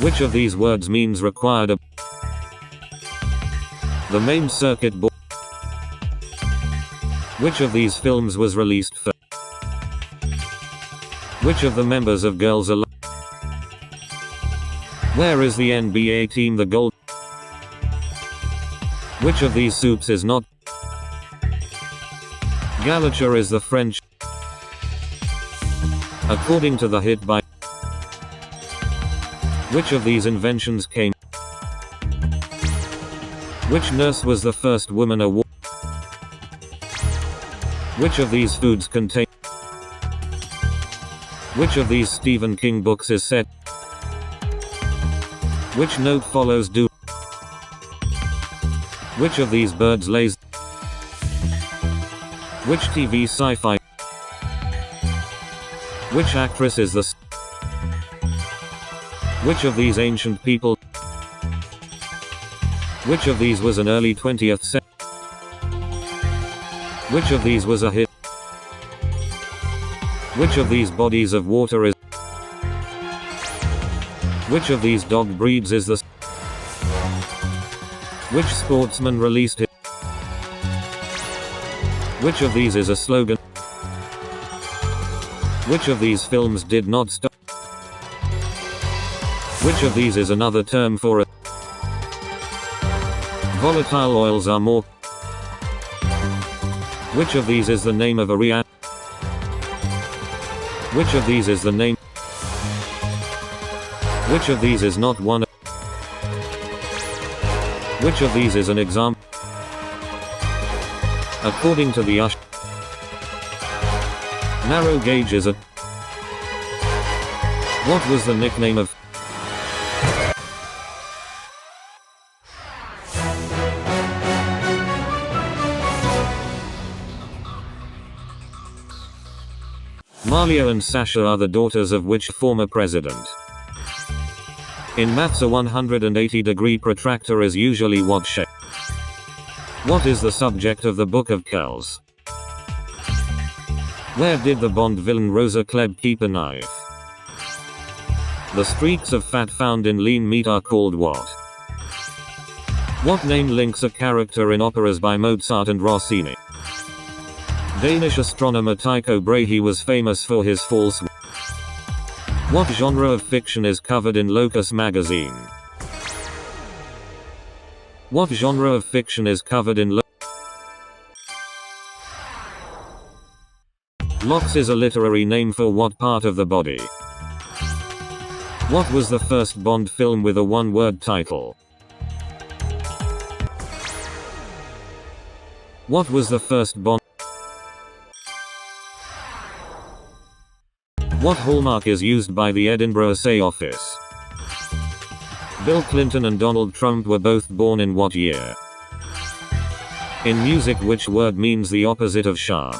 Which of these words means required the main circuit board? Which of these films was released first? Which of the members of Girls Aloud? Where is the NBA team the gold? Which of these soups is not? Galacha is the French. According to the hit by. Which of these inventions came? Which nurse was the first woman award? Which of these foods contain? Which of these Stephen King books is set? Which note follows do? Which of these birds lays? Which TV sci-fi? Which actress is the? Which of these ancient people? Which of these was an early 20th century? Which of these was a hit? Which of these bodies of water is? Which of these dog breeds is the? Which sportsman released it? Which of these is a slogan? Which of these films did not stop? Which of these is another term for a? Volatile oils are more. Which of these is the name of a reactor? Which of these is the name? Which of these is not one? Which of these is an example? According to the narrow gauge is a. What was the nickname of? Malia and Sasha are the daughters of which former president? In maths, a 180-degree protractor is usually what shape? What is the subject of the Book of Kells? Where did the Bond villain Rosa Klebb keep a knife? The streaks of fat found in lean meat are called what? What name links a character in operas by Mozart and Rossini? Danish astronomer Tycho Brahe was famous for his false. What genre of fiction is covered in Locus magazine? What genre of fiction is covered in Locks is a literary name for what part of the body? What was the first Bond film with a one-word title? What was the first Bond? What hallmark is used by the Edinburgh Assay Office? Bill Clinton and Donald Trump were both born in what year? In music, which word means the opposite of sharp?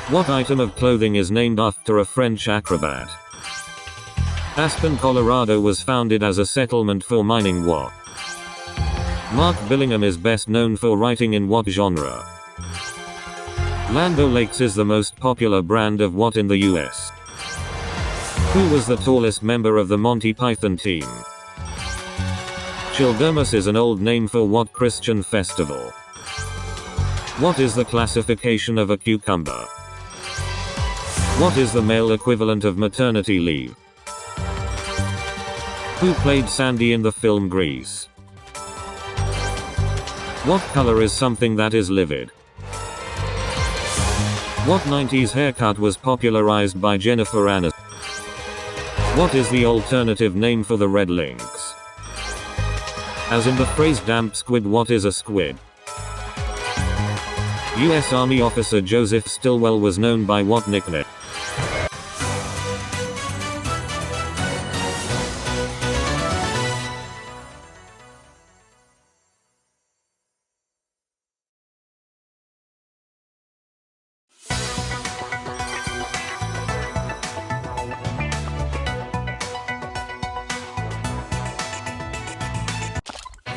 What item of clothing is named after a French acrobat? Aspen, Colorado was founded as a settlement for mining what? Mark Billingham is best known for writing in what genre? Land O'Lakes is the most popular brand of what in the US? Who was the tallest member of the Monty Python team? Childermas is an old name for what Christian festival? What is the classification of a cucumber? What is the male equivalent of maternity leave? Who played Sandy in the film Grease? What color is something that is livid? What 90s haircut was popularized by Jennifer Aniston? What is the alternative name for the red lynx? As in the phrase damp squid, what is a squid? US Army officer Joseph Stilwell was known by what nickname?